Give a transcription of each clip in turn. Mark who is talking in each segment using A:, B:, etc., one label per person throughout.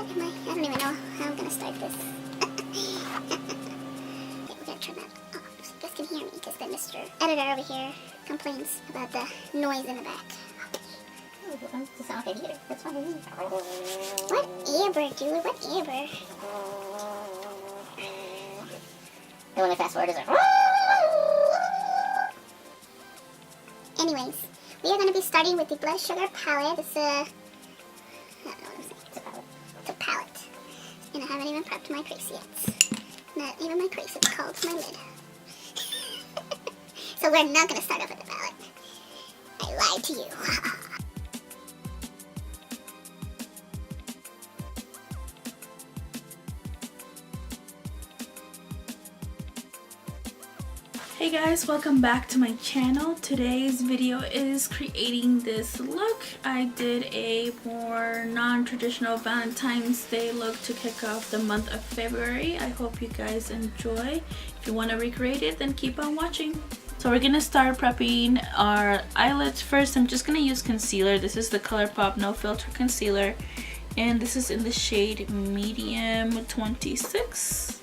A: I don't even know how I'm gonna start this. Okay, we're gonna turn that off so you guys can hear me, because then Mr. Editor over here complains about the noise in the back.
B: It's a sound like either. That's fine.
A: What earbird, dude? What earbird?
B: The only fast forward is like.
A: Anyways, we are going to be starting with the Blood Sugar palette. It's I don't know what I'm saying.
B: It's a palette.
A: It's a palette. And I haven't even prepped my crease yet. Not even my crease. It's called my lid. So we're not going to start off with the palette. I lied to you.
C: Hey guys, welcome back to my channel. Today's video is creating this look. I did a more non-traditional Valentine's Day look to kick off the month of February. I hope you guys enjoy. If you want to recreate it, then keep on watching. So we're gonna start prepping our eyelids first. I'm just gonna use concealer. This is the ColourPop No Filter Concealer, and this is in the shade Medium 26.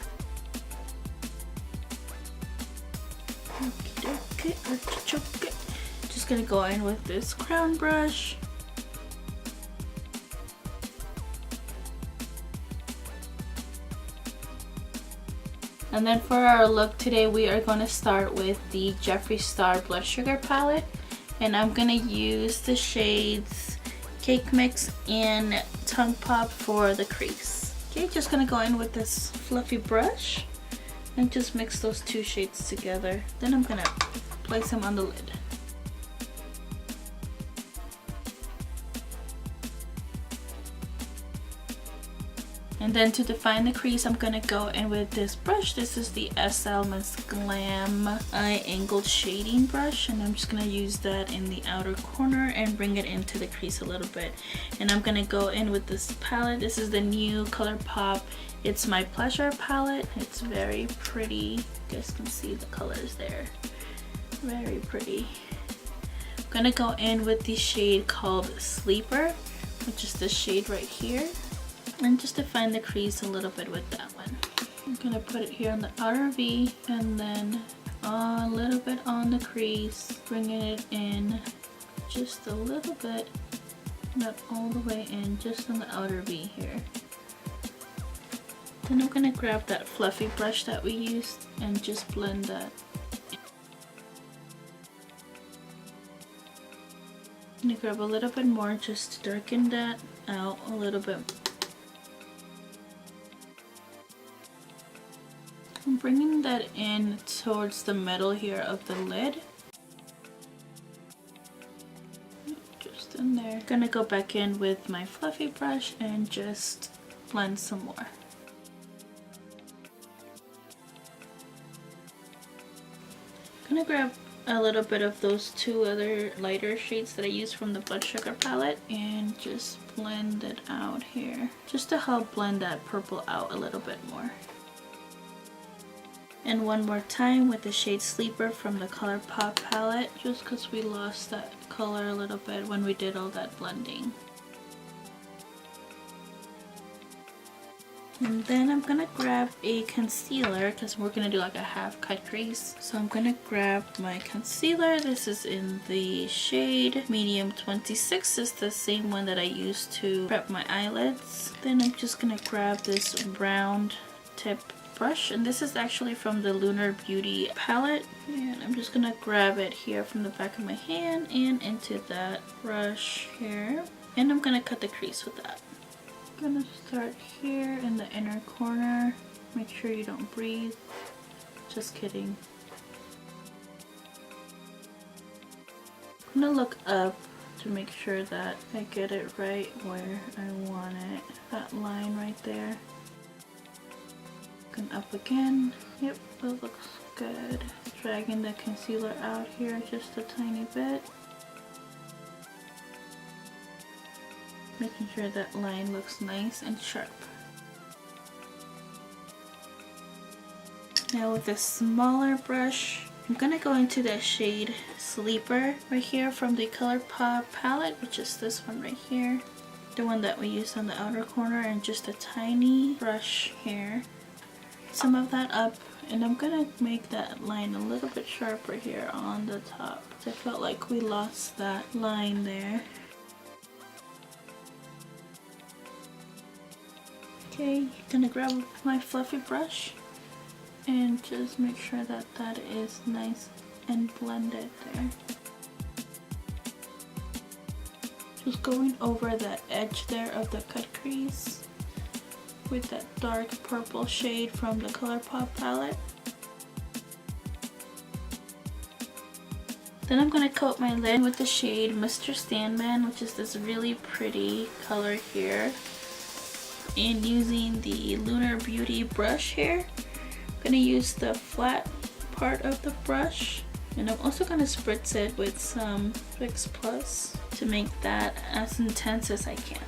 C: Okay, just gonna go in with this crown brush. And then for our look today, we are going to start with the Jeffree Star Blood Sugar palette, and I'm gonna use the shades Cake Mix and Tongue Pop for the crease. Okay, just gonna go in with this fluffy brush and just mix those two shades together. Then I'm gonna place them on the lid. And then to define the crease, I'm gonna go in with this brush. This is the SL Miss Glam Eye Angled Shading Brush, and I'm just gonna use that in the outer corner and bring it into the crease a little bit. And I'm gonna go in with this palette. This is the new ColourPop It's My Pleasure palette. It's very pretty. You guys can see the colors there. Very pretty. I'm gonna go in with the shade called Sleeper, which is this shade right here. And just define the crease a little bit with that one. I'm gonna put it here on the outer V and then a little bit on the crease, bringing it in just a little bit, not all the way in, just on the outer V here. Then I'm gonna grab that fluffy brush that we used and just blend that. I'm gonna grab a little bit more just to darken that out a little bit. I'm bringing that in towards the middle here of the lid. Just in there. Gonna go back in with my fluffy brush and just blend some more. Gonna grab a little bit of those two other lighter shades that I used from the Blood Sugar palette and just blend it out here, just to help blend that purple out a little bit more. And one more time with the shade Sleeper from the ColourPop palette, just because we lost that color a little bit when we did all that blending. And then I'm gonna grab a concealer because we're gonna do like a half cut crease. So I'm gonna grab my concealer. This is in the shade Medium 26. It's the same one that I used to prep my eyelids. Then I'm just gonna grab this round tip brush, and this is actually from the Lunar Beauty palette, and I'm just gonna grab it here from the back of my hand and into that brush here, and I'm gonna cut the crease with that. I'm gonna start here in the inner corner. Make sure you don't breathe. Just kidding. I'm gonna look up to make sure that I get it right where I want it. That line right there. And up again. Yep, that looks good. Dragging the concealer out here just a tiny bit. Making sure that line looks nice and sharp. Now with a smaller brush, I'm gonna go into the shade Sleeper right here from the ColourPop palette, which is this one right here. the one that we used on the outer corner, and just a tiny brush here. Some of that up, and I'm gonna make that line a little bit sharper here on the top. I felt like we lost that line there. Okay, gonna grab my fluffy brush and just make sure that that is nice and blended there. Just going over the edge there of the cut crease with that dark purple shade from the ColourPop palette. Then I'm going to coat my lid with the shade Mr. Sandman, which is this really pretty color here. And using the Lunar Beauty brush here, I'm going to use the flat part of the brush. And I'm also going to spritz it with some Fix Plus to make that as intense as I can.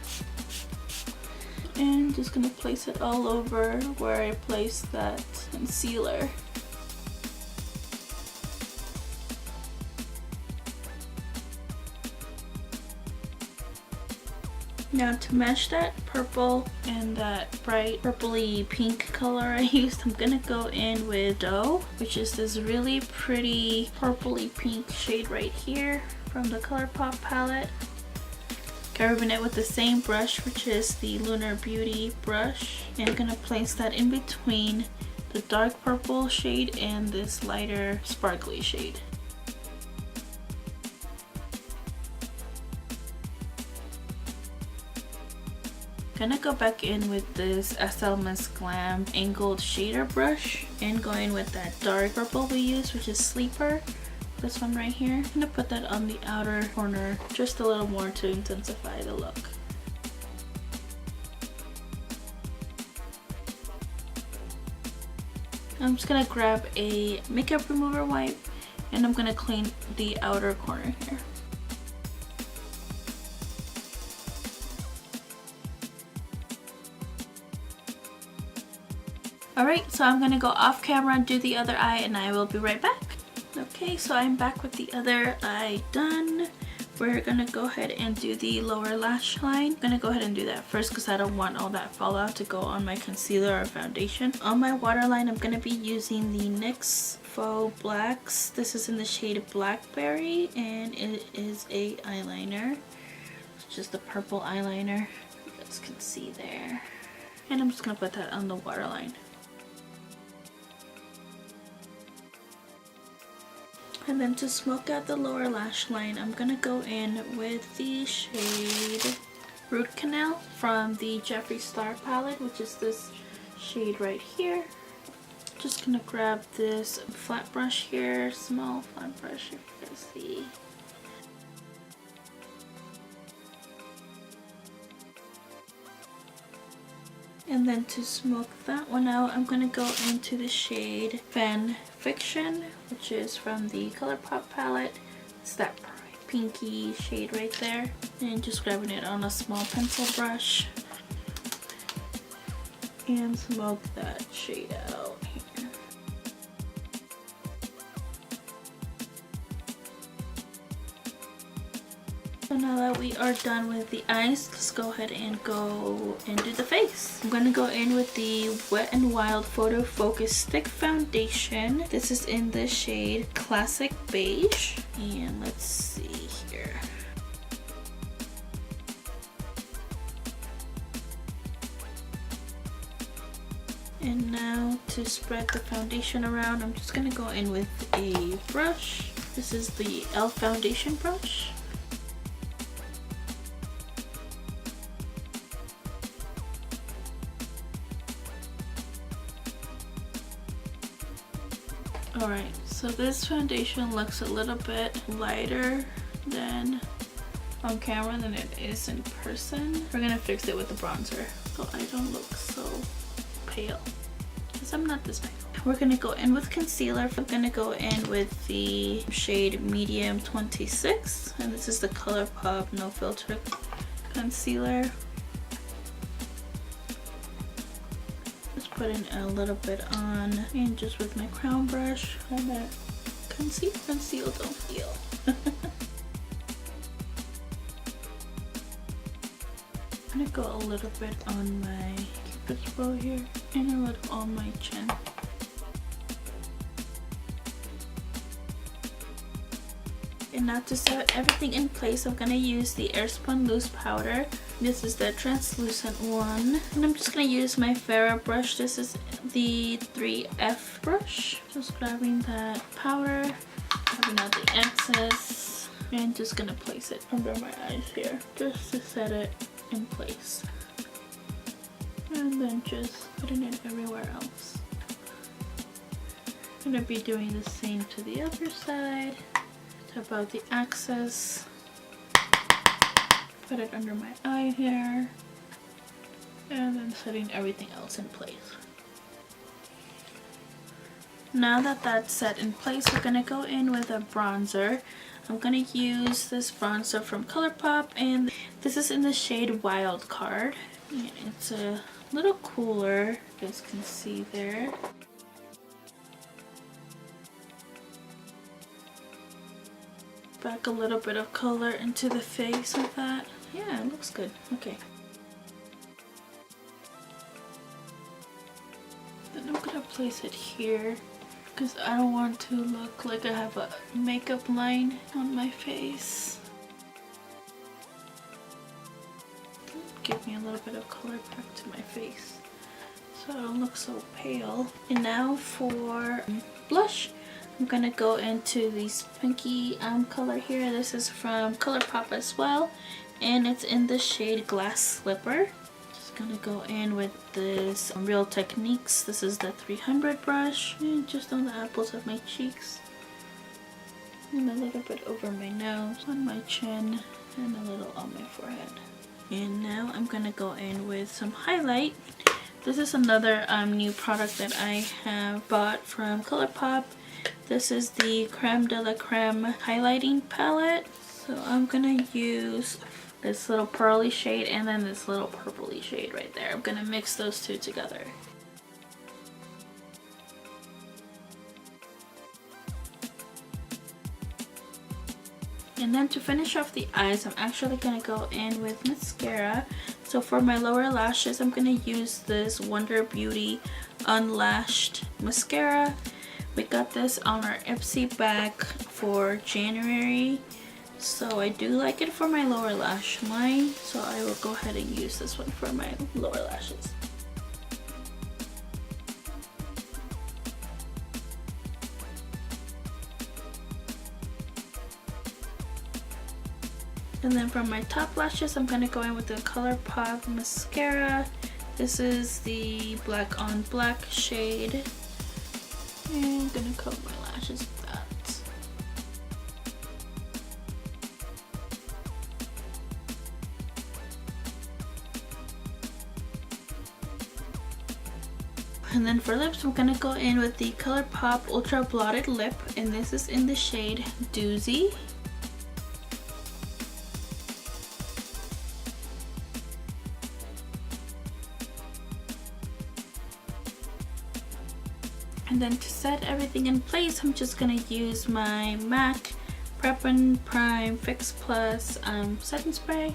C: And just going to place it all over where I placed that concealer. Now to match that purple and that bright purpley pink color I used, I'm gonna go in with Dough, which is this really pretty purpley pink shade right here from the ColourPop palette. Grabbing it with the same brush, which is the Lunar Beauty brush, and I'm gonna place that in between the dark purple shade and this lighter sparkly shade. Gonna go back in with this SL Miss Glam angled shader brush and going with that dark purple we used, which is Sleeper. This one right here. I'm gonna put that on the outer corner just a little more to intensify the look. I'm just gonna grab a makeup remover wipe and I'm gonna clean the outer corner here. Alright, so I'm gonna go off camera and do the other eye and I will be right back. Okay, so I'm back with the other eye done. We're gonna go ahead and do the lower lash line. I'm gonna go ahead and do that first because I don't want all that fallout to go on my concealer or foundation. On my waterline, I'm gonna be using the NYX Faux Blacks. This is in the shade Blackberry and it is a eyeliner. It's just a purple eyeliner. You guys can see there. And I'm just gonna put that on the waterline. And then to smoke out the lower lash line, I'm gonna go in with the shade Root Canal from the Jeffree Star palette, which is this shade right here. Just gonna grab this flat brush here, small flat brush, if you guys see. And then to smoke that one out, I'm gonna go into the shade Fan Fiction, which is from the ColourPop palette. It's that pinky shade right there. And just grabbing it on a small pencil brush. And smoke that shade out here. So now that we are done with the eyes, let's go ahead and go and do the face. I'm going to go in with the Wet n Wild Photo Focus Stick Foundation. This is in the shade Classic Beige. And let's see here. And now to spread the foundation around, I'm just going to go in with a brush. This is the e.l.f. foundation brush. Alright, so this foundation looks a little bit lighter than on camera than it is in person. We're gonna fix it with the bronzer so I don't look so pale, because I'm not this pale. We're gonna go in with concealer. I'm gonna go in with the shade Medium 26, and this is the ColourPop No Filter concealer. Putting a little bit on, and just with my crown brush, and that conceal, don't feel. go a little bit on my cupid's bow here and a little on my chin. And now to set everything in place, I'm gonna use the Airspun Loose Powder. This is the translucent one. And I'm just gonna use my Farrah brush. This is the 3F brush. Just grabbing that powder, grabbing out the excess, and just gonna place it under my eyes here, just to set it in place. And then just putting it everywhere else. I'm gonna be doing the same to the other side. Tap out the excess, put it under my eye here, and then setting everything else in place. Now that that's set in place, we're gonna go in with a bronzer. I'm gonna use this bronzer from ColourPop, and this is in the shade Wild Card. And it's a little cooler, you guys can see there. Back a little bit of color into the face with that. Yeah, it looks good. Okay. Then I'm gonna place it here because I don't want to look like I have a makeup line on my face. Give me a little bit of color back to my face so I don't look so pale. And now for blush. I'm gonna go into this pinky color here. This is from ColourPop as well, and it's in the shade Glass Slipper. Just gonna go in with this Real Techniques. This is the 300 brush, and just on the apples of my cheeks, and a little bit over my nose, on my chin, and a little on my forehead. And now I'm gonna go in with some highlight. This is another new product that I have bought from ColourPop. This is the Creme de la Creme highlighting palette. So I'm gonna use this little pearly shade and then this little purpley shade right there. I'm gonna mix those two together. And then to finish off the eyes, I'm actually gonna go in with mascara. So for my lower lashes, I'm gonna use this Wonder Beauty Unlashed mascara. We got this on our Ipsy bag for January, so I do like it for my lower lash line, so I will go ahead and use this one for my lower lashes. And then for my top lashes, I'm gonna go in with the ColourPop mascara. This is the Black on Black shade. And I'm gonna coat my lashes with that. And then for lips, I'm gonna go in with the ColourPop Ultra Blotted Lip, and this is in the shade Doozy. And then to set everything in place, I'm just gonna use my MAC Prep and Prime Fix Plus setting spray.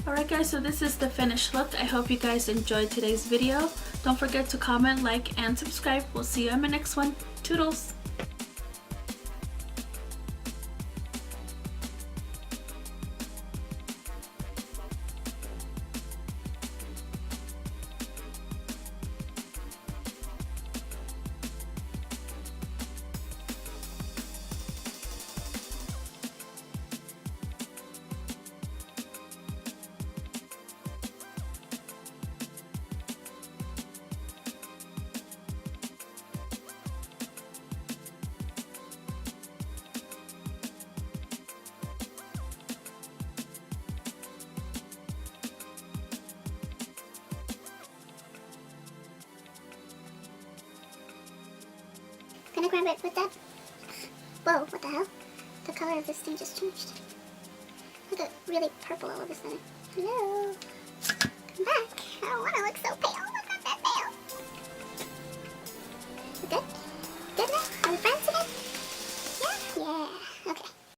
C: Alright guys, so this is the finished look. I hope you guys enjoyed today's video. Don't forget to comment, like, and subscribe. We'll see you on my next one. Toodles!
A: Gonna grab it with that. Whoa, what the hell? The color of this thing just changed. Look at really purple all of a sudden. Hello? Come back. I don't wanna look so pale. Look at that pale. Is it good?